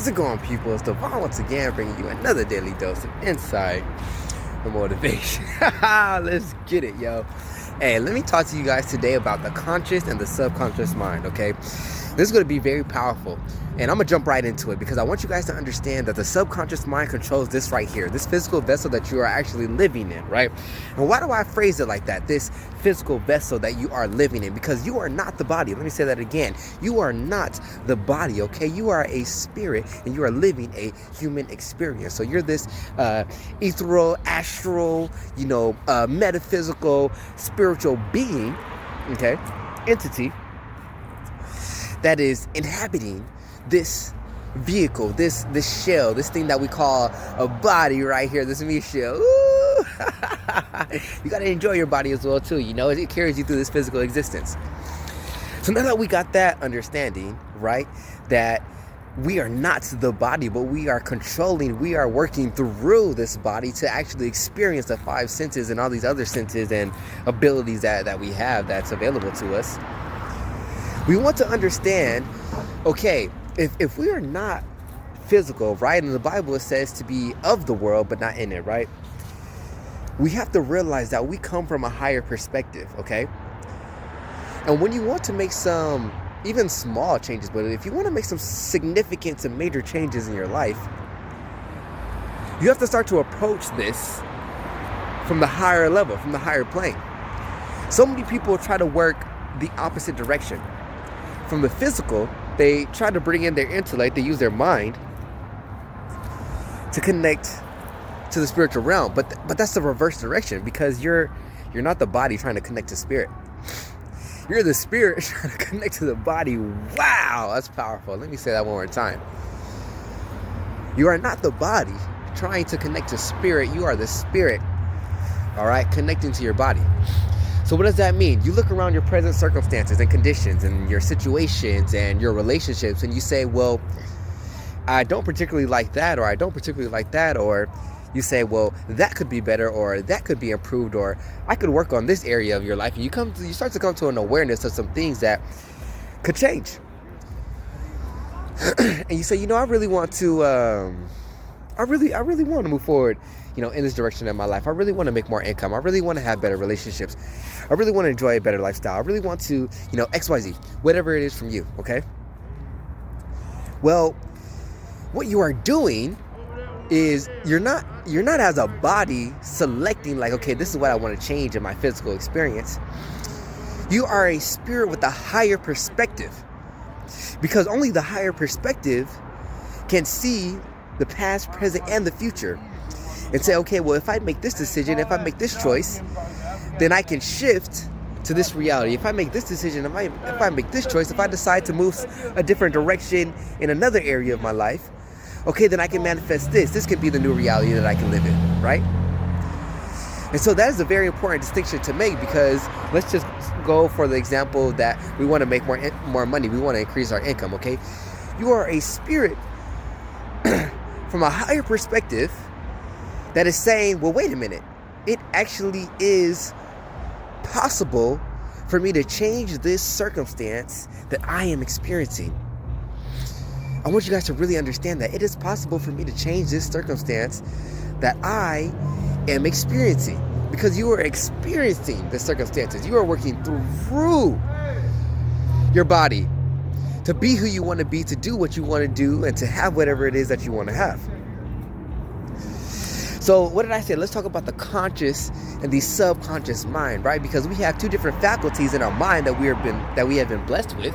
How's it going, people? It's Devon once again bringing you another daily dose of insight and motivation. Let's get it, yo. Hey, let me talk to you guys today about the conscious and the subconscious mind, okay? This is going to be very powerful, and I'm going to jump right into it because I want you guys to understand that the subconscious mind controls this right here, this physical vessel that you are actually living in, right? And why do I phrase it like that, this physical vessel that you are living in? Because you are not the body. Let me say that again. You are not the body, okay? You are a spirit, and you are living a human experience. So you're this ethereal, astral, metaphysical, spiritual being, okay, entity that is inhabiting this vehicle, this shell, this thing that we call a body right here, this me shell. Ooh. You gotta enjoy your body as well too, it carries you through this physical existence. So now that we got that understanding, right, that we are not the body, but we are working through this body to actually experience the five senses and all these other senses and abilities that we have that's available to us. We want to understand, okay, if we are not physical, right, and the Bible says to be of the world but not in it, right, we have to realize that we come from a higher perspective, okay? And when you want to make some, even small changes, but if you want to make some significant and major changes in your life, you have to start to approach this from the higher level, from the higher plane. So many people try to work the opposite direction. From the physical, they try to bring in their intellect, they use their mind to connect to the spiritual realm, but that's the reverse direction, because you're not the body trying to connect to spirit. You're the spirit trying to connect to the body. Wow, that's powerful. Let me say that one more time. You are not the body trying to connect to spirit. You are the spirit, all right, connecting to your body. So what does that mean? You look around your present circumstances and conditions and your situations and your relationships, and you say, well, I don't particularly like that, or I don't particularly like that, or you say, well, that could be better, or that could be improved, or I could work on this area of your life. And you start to come to an awareness of some things that could change. And you say, I really want to, I really want to move forward, in this direction in my life. I really want to make more income. I really want to have better relationships. I really want to enjoy a better lifestyle. I really want to, XYZ, whatever it is from you, okay? Well, what you are doing is you're not as a body selecting like, okay, this is what I want to change in my physical experience. You are a spirit with a higher perspective, because only the higher perspective can see the past, present, and the future and say, okay, well, if I make this decision, if I make this choice, then I can shift to this reality. If I make this decision, if I make this choice, if I decide to move a different direction in another area of my life, okay, then I can manifest this. This could be the new reality that I can live in, right? And so that is a very important distinction to make, because let's just go for the example that we want to make more money. We want to increase our income, okay? You are a spirit from a higher perspective that is saying, well, wait a minute. It actually is possible for me to change this circumstance that I am experiencing. I want you guys to really understand that it is possible for me to change this circumstance that I am experiencing, because you are experiencing the circumstances. You are working through your body to be who you want to be, to do what you want to do, and to have whatever it is that you want to have. So what did I say? Let's talk about the conscious and the subconscious mind, right? Because we have two different faculties in our mind that we have been blessed with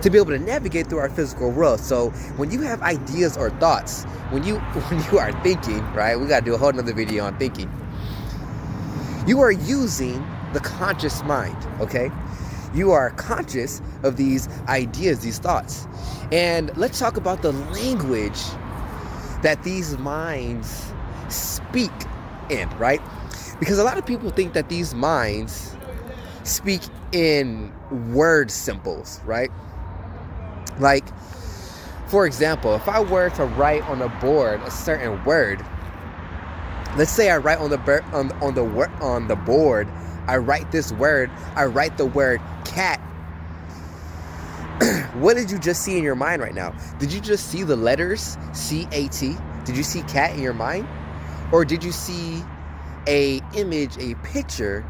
to be able to navigate through our physical world. So when you have ideas or thoughts, when you are thinking, right? We got to do a whole nother video on thinking. You are using the conscious mind, okay? You are conscious of these ideas, these thoughts. And let's talk about the language that these minds speak in, right? Because a lot of people think that these minds speak in word symbols, right? Like, for example, if I were to write on a board a certain word, let's say I write on the board, I write this word, I write the word cat, What did you just see in your mind right now? Did you just see the letters C-A-T? Did you see cat in your mind? Or did you see a image, a picture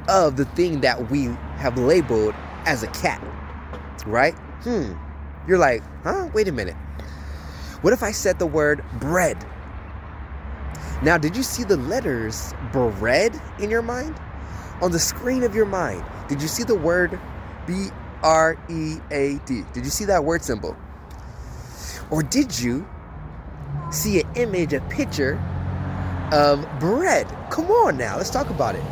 of the thing that we have labeled as a cat, right? You're like, huh? Wait a minute. What if I said the word bread? Now, did you see the letters bread in your mind? On the screen of your mind, did you see the word B-R-E-A-D? Did you see that word symbol? Or did you see an image, a picture of bread? Come on now, let's talk about it.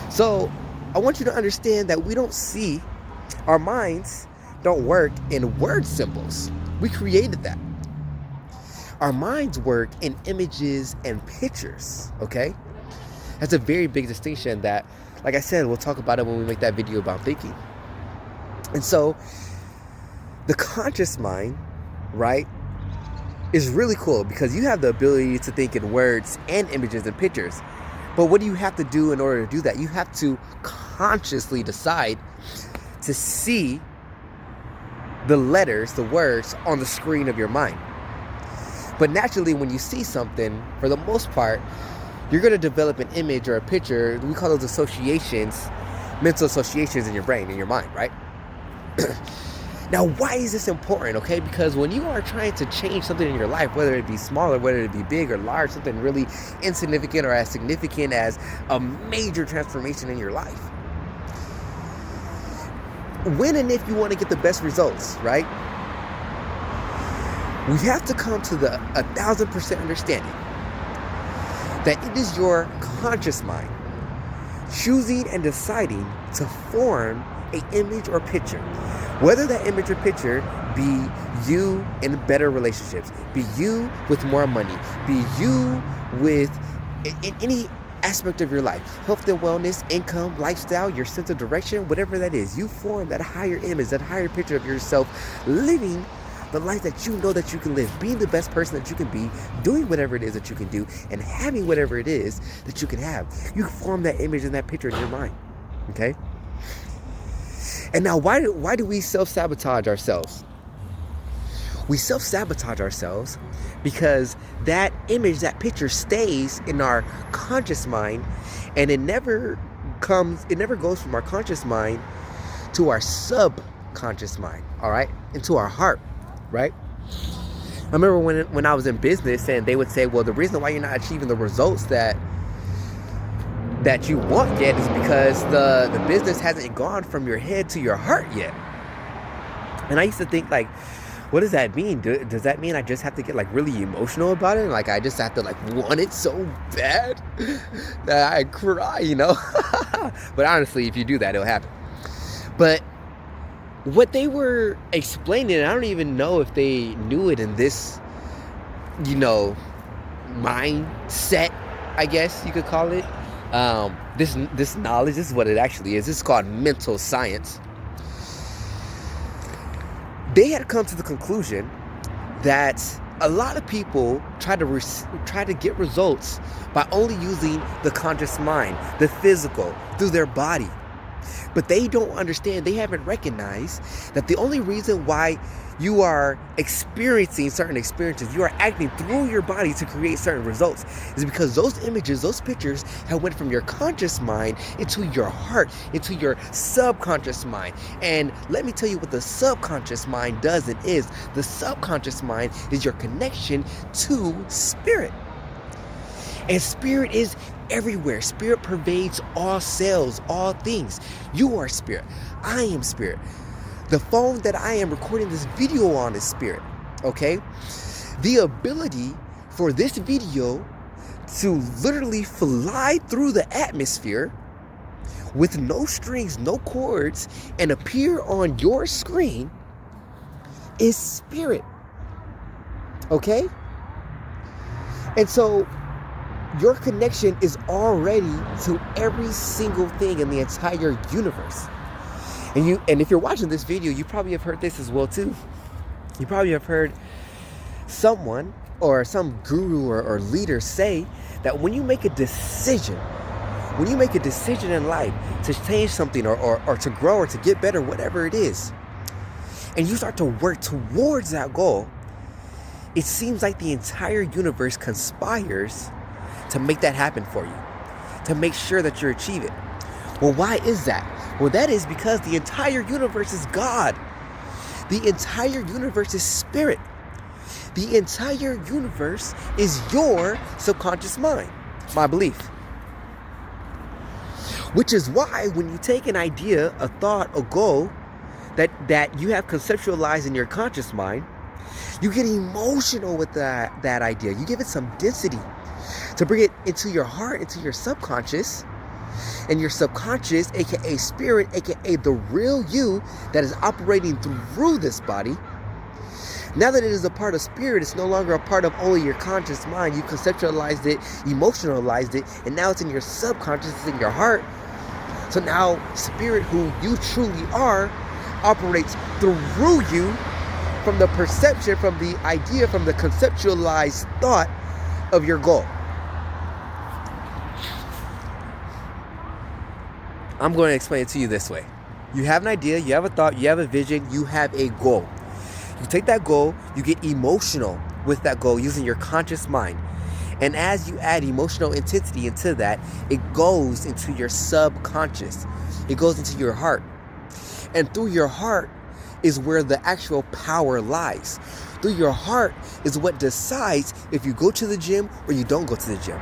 So I want you to understand that we don't see, our minds don't work in word symbols. We created that. Our minds work in images and pictures, okay? That's a very big distinction that, like I said, we'll talk about it when we make that video about thinking. And so the conscious mind, right, is really cool because you have the ability to think in words and images and pictures. But what do you have to do in order to do that? You have to consciously decide to see the letters, the words on the screen of your mind. But naturally, when you see something, for the most part, you're going to develop an image or a picture. We call those associations, mental associations in your brain, in your mind, right? Now, why is this important, okay? Because when you are trying to change something in your life, whether it be small or whether it be big or large, something really insignificant or as significant as a major transformation in your life, when and if you want to get the best results, right? We have to come to the 1,000% understanding that it is your conscious mind choosing and deciding to form an image or picture. Whether that image or picture be you in better relationships, be you with more money, be you with in any aspect of your life, health and wellness, income, lifestyle, your sense of direction, whatever that is, you form that higher image, that higher picture of yourself, living the life that you know that you can live, being the best person that you can be, doing whatever it is that you can do, and having whatever it is that you can have. You form that image and that picture in your mind, okay? And now, why do we self-sabotage ourselves? We self-sabotage ourselves because that image, that picture stays in our conscious mind, and it never goes from our conscious mind to our subconscious mind, all right? Into our heart, right? I remember when I was in business and they would say, well, the reason why you're not achieving the results that you want yet is because the business hasn't gone from your head to your heart yet. And I used to think, like, what does that mean? Does that mean I just have to get like really emotional about it? Like I just have to like want it so bad that I cry, you know? But honestly, if you do that, it'll happen. But what they were explaining, I don't even know if they knew it in this, you know, mindset, I guess you could call it. This knowledge, this is what it actually is. This is called mental science. They had come to the conclusion that a lot of people try to get results by only using the conscious mind, the physical, through their body. But they don't understand, they haven't recognized that the only reason why you are experiencing certain experiences, you are acting through your body to create certain results, is because those images, those pictures have went from your conscious mind into your heart, into your subconscious mind. And let me tell you what the subconscious mind does and is. The subconscious mind is your connection to spirit. And spirit is everywhere. Spirit pervades all cells, all things. You are spirit. I am spirit. The phone that I am recording this video on is spirit, okay? The ability for this video to literally fly through the atmosphere with no strings, no cords, and appear on your screen is spirit, okay? And so your connection is already to every single thing in the entire universe. And if you're watching this video, you probably have heard this as well too. You probably have heard someone or some guru or leader say that when you make a decision in life to change something or to grow or to get better, whatever it is, and you start to work towards that goal, it seems like the entire universe conspires to make that happen for you, to make sure that you achieve it. Well, why is that? Well, that is because the entire universe is God. The entire universe is spirit. The entire universe is your subconscious mind, my belief. Which is why when you take an idea, a thought, a goal that you have conceptualized in your conscious mind, you get emotional with that idea. You give it some density to bring it into your heart, into your subconscious. And your subconscious, aka spirit, aka the real you that is operating through this body, now that it is a part of spirit, it's no longer a part of only your conscious mind. You conceptualized it, emotionalized it, and now it's in your subconscious, it's in your heart. So now spirit, who you truly are, operates through you from the perception, from the idea, from the conceptualized thought of your goal. I'm going to explain it to you this way. You have an idea, you have a thought, you have a vision, you have a goal. You take that goal, you get emotional with that goal using your conscious mind. And as you add emotional intensity into that, it goes into your subconscious. It goes into your heart. And through your heart is where the actual power lies. Through your heart is what decides if you go to the gym or you don't go to the gym.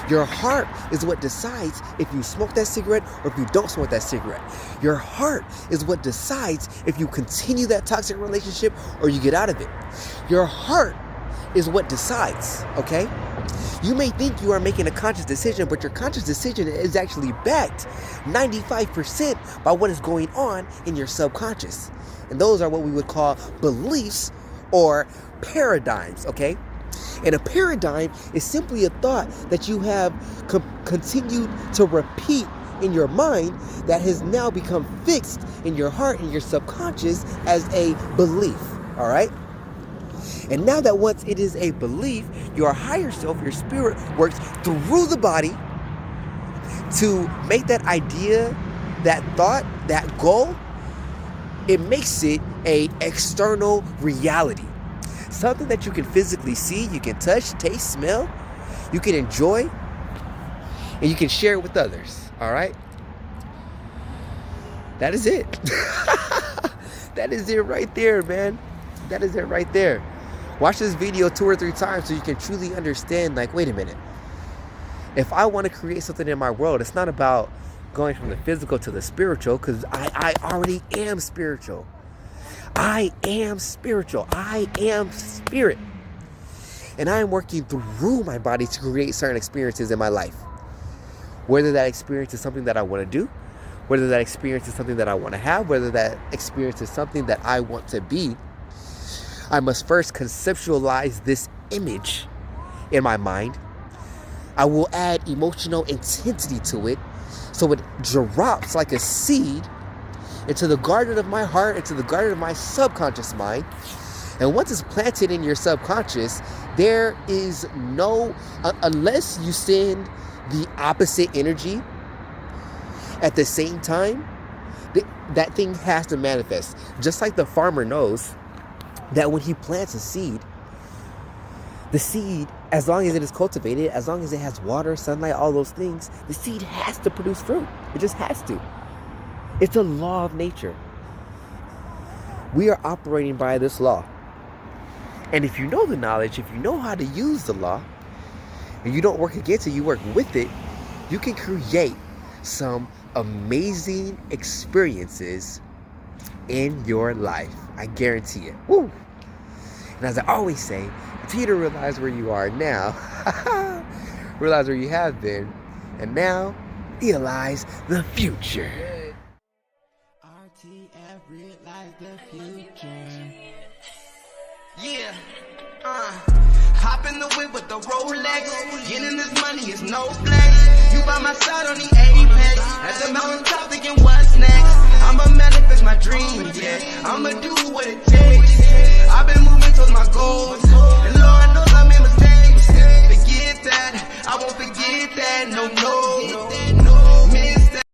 Your heart is what decides if you smoke that cigarette or if you don't smoke that cigarette. Your heart is what decides if you continue that toxic relationship or you get out of it. Your heart is what decides, okay? You may think you are making a conscious decision, but your conscious decision is actually backed 95% by what is going on in your subconscious. And those are what we would call beliefs or paradigms, okay? And a paradigm is simply a thought that you have continued to repeat in your mind that has now become fixed in your heart and your subconscious as a belief, all right? And now that once it is a belief, your higher self, your spirit, works through the body to make that idea, that thought, that goal, it makes it a external reality. Something that you can physically see, you can touch, taste, smell, you can enjoy, and you can share it with others, all right? That is it. That is it right there, man. That is it right there. Watch this video 2 or 3 times so you can truly understand, like, wait a minute. If I want to create something in my world, it's not about going from the physical to the spiritual, because I already am spiritual. I am spiritual. I am spirit. And I am working through my body to create certain experiences in my life. Whether that experience is something that I want to do, whether that experience is something that I want to have, whether that experience is something that I want to be, I must first conceptualize this image in my mind. I will add emotional intensity to it so it drops like a seed into the garden of my heart, into the garden of my subconscious mind. And once it's planted in your subconscious, there is no, unless you send the opposite energy at the same time, that thing has to manifest. Just like the farmer knows that when he plants a seed, the seed, as long as it is cultivated, as long as it has water, sunlight, all those things, the seed has to produce fruit. It just has to. It's a law of nature. We are operating by this law. And if you know the knowledge, if you know how to use the law, and you don't work against it, you work with it, you can create some amazing experiences in your life. I guarantee it. Woo! And as I always say, continue to realize where you are now. Realize where you have been. And now, realize the future. RTF, realize the future. Yeah. Hop in the whip with the Rolex. Getting this money is no flex. You by my side on the Apex. At the mountaintop thinking what's next. I'ma manifest my dreams, yeah. I'ma do what it takes. I've been moving towards my goals. And Lord knows I made mistakes. Forget that, I won't forget that, no.